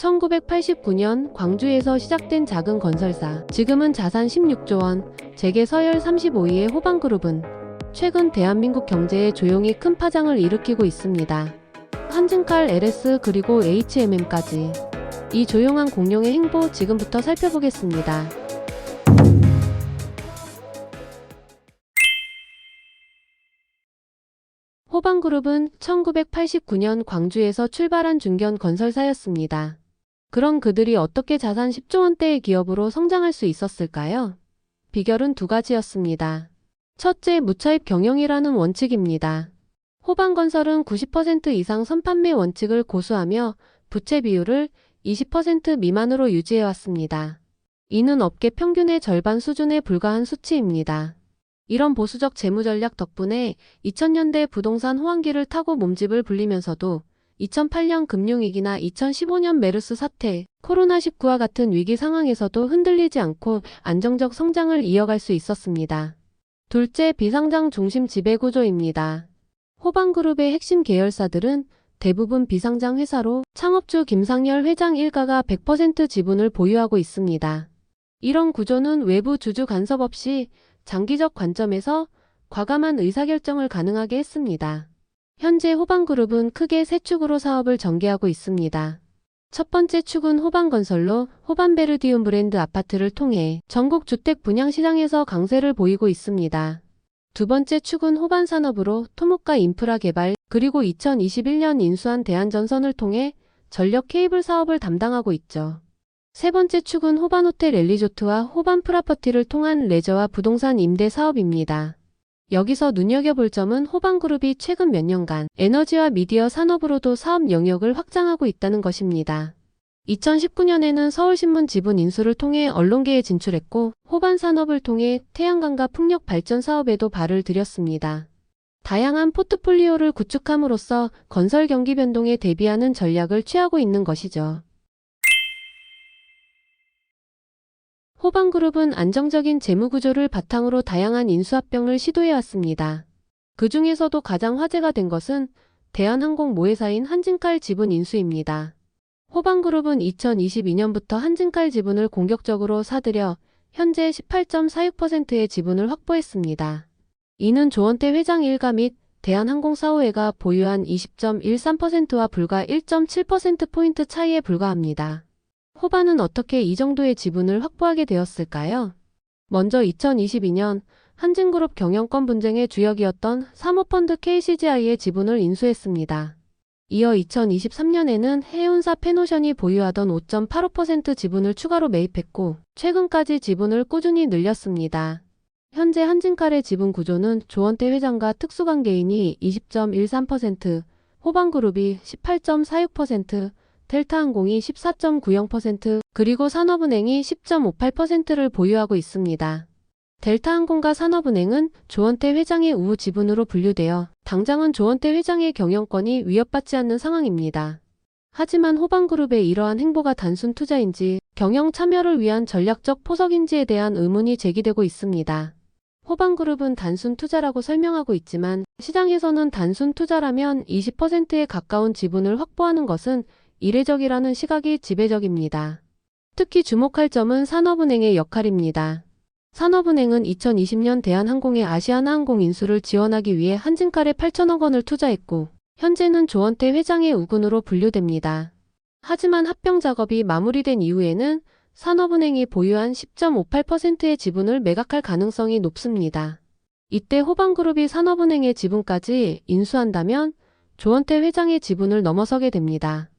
1989년 광주에서 시작된 작은 건설사, 지금은 자산 16조 원, 재계 서열 35위의 호방그룹은 최근 대한민국 경제에 조용히 큰 파장을 일으키고 있습니다. 한진칼, LS 그리고 HMM까지. 이 조용한 공룡의 행보 지금부터 살펴보겠습니다. 호방그룹은 1989년 광주에서 출발한 중견 건설사였습니다. 그럼 그들이 어떻게 자산 10조 원대의 기업으로 성장할 수 있었을까요? 비결은 두 가지였습니다. 첫째, 무차입 경영이라는 원칙입니다. 호방건설은 90% 이상 선판매 원칙을 고수하며 부채 비율을 20% 미만으로 유지해왔습니다. 이는 업계 평균의 절반 수준에 불과한 수치입니다. 이런 보수적 재무 전략 덕분에 2000년대 부동산 호황기를 타고 몸집을 불리면서도 2008년 금융위기나 2015년 메르스 사태, 코로나19와 같은 위기 상황에서도 흔들리지 않고 안정적 성장을 이어갈 수 있었습니다. 둘째, 비상장 중심 지배구조입니다. 호방그룹의 핵심 계열사들은 대부분 비상장 회사로 창업주 김상열 회장 일가가 100% 지분을 보유하고 있습니다. 이런 구조는 외부 주주 간섭 없이 장기적 관점에서 과감한 의사결정을 가능하게 했습니다. 현재 호방그룹은 크게 세 축으로 사업을 전개하고 있습니다. 첫 번째 축은 호방건설로 호반베르디움 브랜드 아파트를 통해 전국 주택 분양 시장에서 강세를 보이고 있습니다. 두 번째 축은 호반산업으로 토목과 인프라 개발, 그리고 2021년 인수한 대한전선을 통해 전력 케이블 사업을 담당하고 있죠. 세 번째 축은 호반호텔 엘리조트와 호반프라퍼티를 통한 레저와 부동산 임대 사업입니다. 여기서 눈여겨볼 점은 호방그룹이 최근 몇 년간 에너지와 미디어 산업으로도 사업 영역을 확장하고 있다는 것입니다. 2019년에는 서울신문 지분 인수를 통해 언론계에 진출했고, 호반산업을 통해 태양광과 풍력 발전 사업에도 발을 들였습니다. 다양한 포트폴리오를 구축함으로써 건설 경기 변동에 대비하는 전략을 취하고 있는 것이죠. 호방그룹은 안정적인 재무구조를 바탕으로 다양한 인수합병을 시도해왔습니다. 그 중에서도 가장 화제가 된 것은 대한항공 모회사인 한진칼 지분 인수입니다. 호방그룹은 2022년부터 한진칼 지분을 공격적으로 사들여 현재 18.46%의 지분을 확보했습니다. 이는 조원태 회장 일가 및 대한항공 사호회가 보유한 20.13%와 불과 1.7%포인트 차이에 불과합니다. 호반은 어떻게 이 정도의 지분을 확보하게 되었을까요? 먼저 2022년 한진그룹 경영권 분쟁의 주역이었던 사모펀드 KCGI의 지분을 인수했습니다. 이어 2023년에는 해운사 페노션이 보유하던 5.85% 지분을 추가로 매입했고, 최근까지 지분을 꾸준히 늘렸습니다. 현재 한진칼의 지분 구조는 조원태 회장과 특수관계인이 20.13%, 호방그룹이 18.46%, 델타항공이 14.90%, 그리고 산업은행이 10.58%를 보유하고 있습니다. 델타항공과 산업은행은 조원태 회장의 우호 지분으로 분류되어 당장은 조원태 회장의 경영권이 위협받지 않는 상황입니다. 하지만 호방그룹의 이러한 행보가 단순 투자인지 경영 참여를 위한 전략적 포석인지에 대한 의문이 제기되고 있습니다. 호방그룹은 단순 투자라고 설명하고 있지만 시장에서는 단순 투자라면 20%에 가까운 지분을 확보하는 것은 이례적이라는 시각이 지배적입니다. 특히 주목할 점은 산업은행의 역할입니다. 산업은행은 2020년 대한항공의 아시아나항공 인수를 지원하기 위해 한진칼에 8천억 원을 투자했고, 현재는 조원태 회장의 우군으로 분류됩니다. 하지만 합병 작업이 마무리된 이후에는 산업은행이 보유한 10.58%의 지분을 매각할 가능성이 높습니다. 이때 호방그룹이 산업은행의 지분까지 인수한다면 조원태 회장의 지분을 넘어서게 됩니다.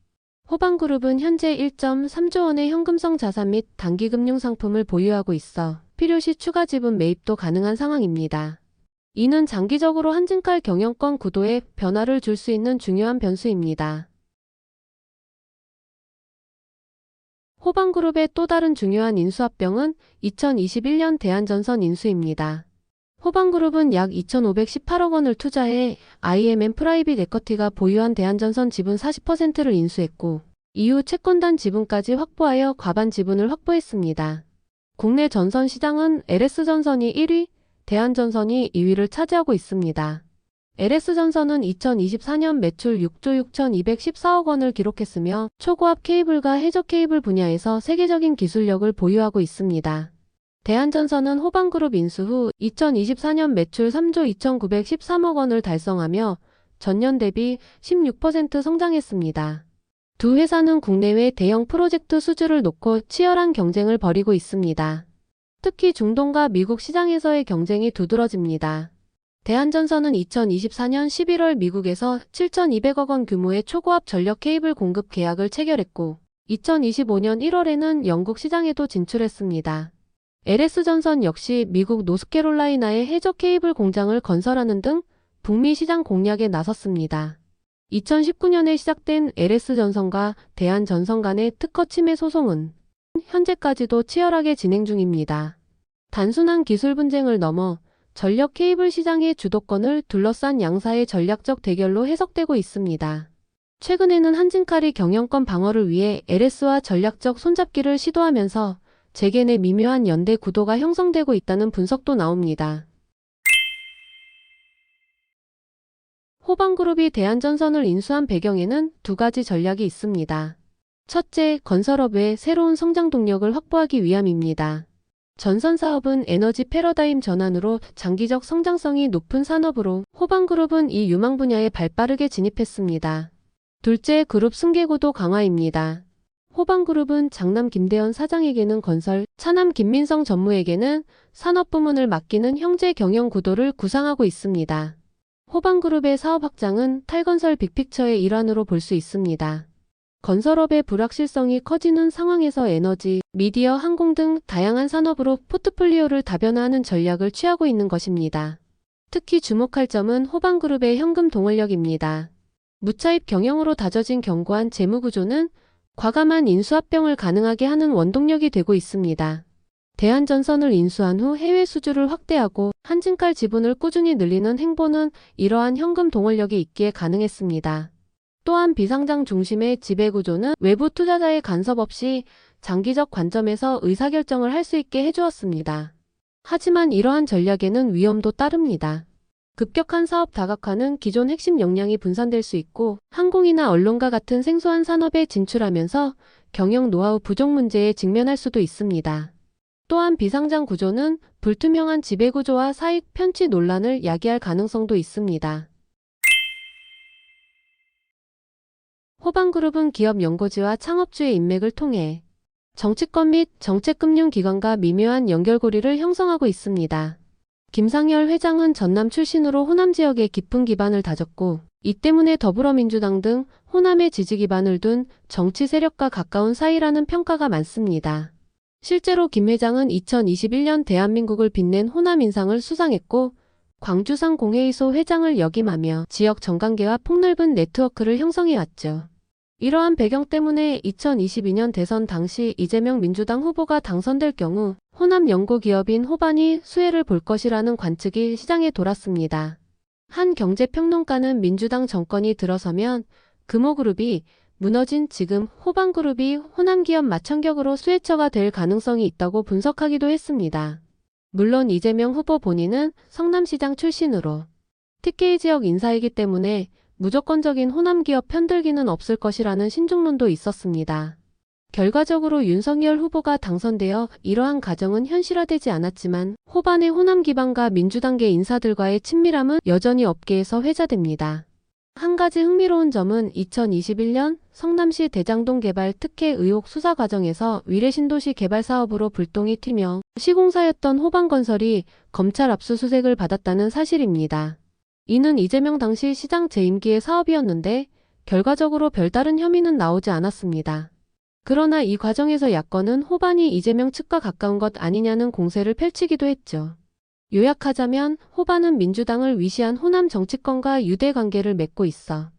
호방그룹은 현재 1.3조 원의 현금성 자산 및 단기금융상품을 보유하고 있어 필요시 추가 지분 매입도 가능한 상황입니다. 이는 장기적으로 한진칼 경영권 구도에 변화를 줄 수 있는 중요한 변수입니다. 호방그룹의 또 다른 중요한 인수합병은 2021년 대한전선 인수입니다. 호방그룹은 약 2,518억 원을 투자해 IMM 프라이빗 에쿼티가 보유한 대한전선 지분 40%를 인수했고, 이후 채권단 지분까지 확보하여 과반 지분을 확보했습니다. 국내 전선 시장은 LS전선이 1위, 대한전선이 2위를 차지하고 있습니다. LS전선은 2024년 매출 6조 6,214억 원을 기록했으며 초고압 케이블과 해저 케이블 분야에서 세계적인 기술력을 보유하고 있습니다. 대한전선은 호방그룹 인수 후 2024년 매출 3조 2,913억 원을 달성하며 전년 대비 16% 성장했습니다. 두 회사는 국내외 대형 프로젝트 수주를 놓고 치열한 경쟁을 벌이고 있습니다. 특히 중동과 미국 시장에서의 경쟁이 두드러집니다. 대한전선은 2024년 11월 미국에서 7,200억 원 규모의 초고압 전력 케이블 공급 계약을 체결했고 2025년 1월에는 영국 시장에도 진출했습니다. LS전선 역시 미국 노스캐롤라이나에 해저 케이블 공장을 건설하는 등 북미 시장 공략에 나섰습니다. 2019년에 시작된 LS전선과 대한전선 간의 특허 침해 소송은 현재까지도 치열하게 진행 중입니다. 단순한 기술 분쟁을 넘어 전력 케이블 시장의 주도권을 둘러싼 양사의 전략적 대결로 해석되고 있습니다. 최근에는 한진칼이 경영권 방어를 위해 LS와 전략적 손잡기를 시도하면서 재계 내 미묘한 연대 구도가 형성되고 있다는 분석도 나옵니다. 호방그룹이 대한전선을 인수한 배경에는 두 가지 전략이 있습니다. 첫째, 건설업의 새로운 성장 동력을 확보하기 위함입니다. 전선 사업은 에너지 패러다임 전환으로 장기적 성장성이 높은 산업으로 호방그룹은 이 유망 분야에 발빠르게 진입했습니다. 둘째, 그룹 승계구도 강화입니다. 호방그룹은 장남 김대현 사장에게는 건설, 차남 김민성 전무에게는 산업부문을 맡기는 형제 경영 구도를 구상하고 있습니다. 호방그룹의 사업 확장은 탈건설 빅픽처의 일환으로 볼 수 있습니다. 건설업의 불확실성이 커지는 상황에서 에너지, 미디어, 항공 등 다양한 산업으로 포트폴리오를 다변화하는 전략을 취하고 있는 것입니다. 특히 주목할 점은 호방그룹의 현금 동원력입니다. 무차입 경영으로 다져진 견고한 재무구조는 과감한 인수합병을 가능하게 하는 원동력이 되고 있습니다. 대한전선을 인수한 후 해외 수주를 확대하고 한진칼 지분을 꾸준히 늘리는 행보는 이러한 현금 동원력이 있기에 가능했습니다. 또한 비상장 중심의 지배구조는 외부 투자자의 간섭 없이 장기적 관점에서 의사결정을 할 수 있게 해주었습니다. 하지만 이러한 전략에는 위험도 따릅니다. 급격한 사업 다각화는 기존 핵심 역량이 분산될 수 있고 항공이나 언론과 같은 생소한 산업에 진출하면서 경영 노하우 부족 문제에 직면할 수도 있습니다. 또한 비상장 구조는 불투명한 지배구조와 사익 편취 논란을 야기할 가능성도 있습니다. 호방그룹은 기업 연고지와 창업주의 인맥을 통해 정치권 및 정책금융기관과 미묘한 연결고리를 형성하고 있습니다. 김상열 회장은 전남 출신으로 호남 지역에 깊은 기반을 다졌고 이 때문에 더불어민주당 등 호남에 지지 기반을 둔 정치 세력과 가까운 사이라는 평가가 많습니다. 실제로 김 회장은 2021년 대한민국을 빛낸 호남 인상을 수상했고 광주상 공회의소 회장을 역임하며 지역 정관계와 폭넓은 네트워크를 형성해왔죠. 이러한 배경 때문에 2022년 대선 당시 이재명 민주당 후보가 당선될 경우 호남 연고기업인 호반이 수혜를 볼 것이라는 관측이 시장에 돌았습니다. 한 경제평론가는 민주당 정권이 들어서면 금호그룹이 무너진 지금 호방그룹이 호남기업 마천격으로 수혜처가 될 가능성이 있다고 분석하기도 했습니다. 물론 이재명 후보 본인은 성남시장 출신으로 TK 지역 인사이기 때문에 무조건적인 호남기업 편들기는 없을 것이라는 신중론도 있었습니다. 결과적으로 윤석열 후보가 당선되어 이러한 가정은 현실화되지 않았지만 호반의 호남 기반과 민주당계 인사들과의 친밀함은 여전히 업계에서 회자됩니다. 한 가지 흥미로운 점은 2021년 성남시 대장동 개발 특혜 의혹 수사 과정에서 위례신도시 개발 사업으로 불똥이 튀며 시공사였던 호반건설이 검찰 압수수색을 받았다는 사실입니다. 이는 이재명 당시 시장 재임기의 사업이었는데 결과적으로 별다른 혐의는 나오지 않았습니다. 그러나 이 과정에서 야권은 호반이 이재명 측과 가까운 것 아니냐는 공세를 펼치기도 했죠. 요약하자면 호반은 민주당을 위시한 호남 정치권과 유대 관계를 맺고 있어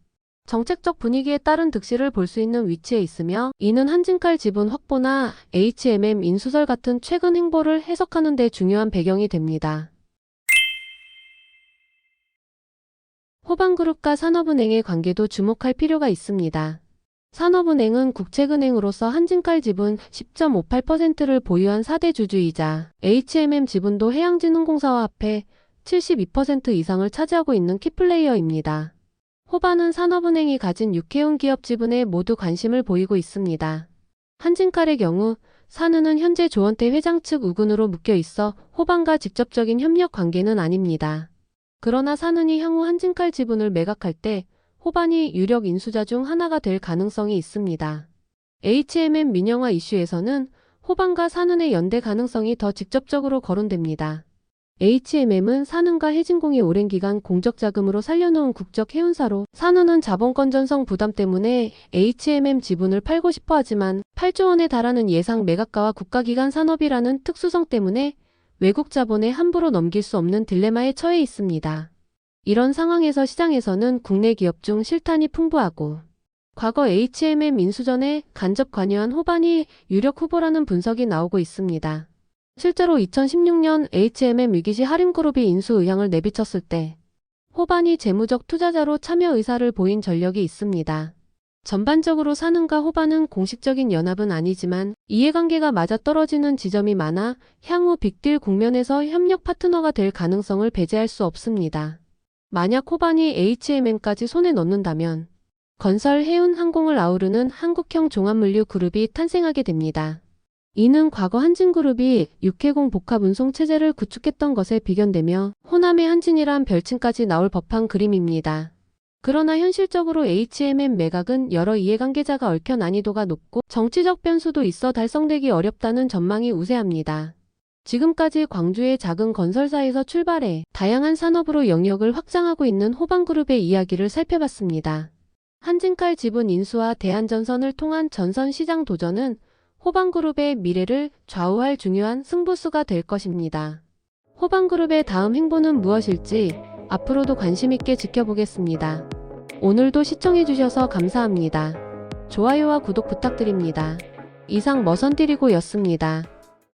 정책적 분위기에 따른 득실을 볼 수 있는 위치에 있으며 이는 한진칼 지분 확보나 HMM 인수설 같은 최근 행보를 해석하는 데 중요한 배경이 됩니다. 호반그룹과 산업은행의 관계도 주목할 필요가 있습니다. 산업은행은 국책은행으로서 한진칼 지분 10.58%를 보유한 4대 주주이자 HMM 지분도 해양진흥공사와 합해 72% 이상을 차지하고 있는 키플레이어입니다. 호반은 산업은행이 가진 육해운 기업 지분에 모두 관심을 보이고 있습니다. 한진칼의 경우 산은은 현재 조원태 회장 측 우군으로 묶여 있어 호반과 직접적인 협력 관계는 아닙니다. 그러나 산은이 향후 한진칼 지분을 매각할 때 호반이 유력 인수자 중 하나가 될 가능성이 있습니다. HMM 민영화 이슈에서는 호반과 산은의 연대 가능성이 더 직접적으로 거론됩니다. HMM은 산은과 해진공이 오랜 기간 공적 자금으로 살려놓은 국적 해운사로 산은은 자본권 전성 부담 때문에 HMM 지분을 팔고 싶어 하지만 8조 원에 달하는 예상 매각가와 국가기관 산업이라는 특수성 때문에 외국 자본에 함부로 넘길 수 없는 딜레마에 처해 있습니다. 이런 상황에서 시장에서는 국내 기업 중 실탄이 풍부하고 과거 HMM 인수전에 간접 관여한 호반이 유력 후보라는 분석이 나오고 있습니다. 실제로 2016년 HMM 위기 시 하림그룹이 인수 의향을 내비쳤을 때 호반이 재무적 투자자로 참여 의사를 보인 전력이 있습니다. 전반적으로 산은과 호반은 공식적인 연합은 아니지만 이해관계가 맞아떨어지는 지점이 많아 향후 빅딜 국면에서 협력 파트너가 될 가능성을 배제할 수 없습니다. 만약 호반이 HMM까지 손에 넣는다면 건설, 해운, 항공을 아우르는 한국형 종합물류 그룹이 탄생하게 됩니다. 이는 과거 한진그룹이 육해공 복합운송 체제를 구축했던 것에 비견되며 호남의 한진이란 별칭까지 나올 법한 그림입니다. 그러나 현실적으로 HMM 매각은 여러 이해관계자가 얽혀 난이도가 높고 정치적 변수도 있어 달성되기 어렵다는 전망이 우세합니다. 지금까지 광주의 작은 건설사에서 출발해 다양한 산업으로 영역을 확장하고 있는 호반그룹의 이야기를 살펴봤습니다. 한진칼 지분 인수와 대한전선을 통한 전선 시장 도전은 호반그룹의 미래를 좌우할 중요한 승부수가 될 것입니다. 호반그룹의 다음 행보는 무엇일지 앞으로도 관심 있게 지켜보겠습니다. 오늘도 시청해주셔서 감사합니다. 좋아요와 구독 부탁드립니다. 이상 머선디리고였습니다.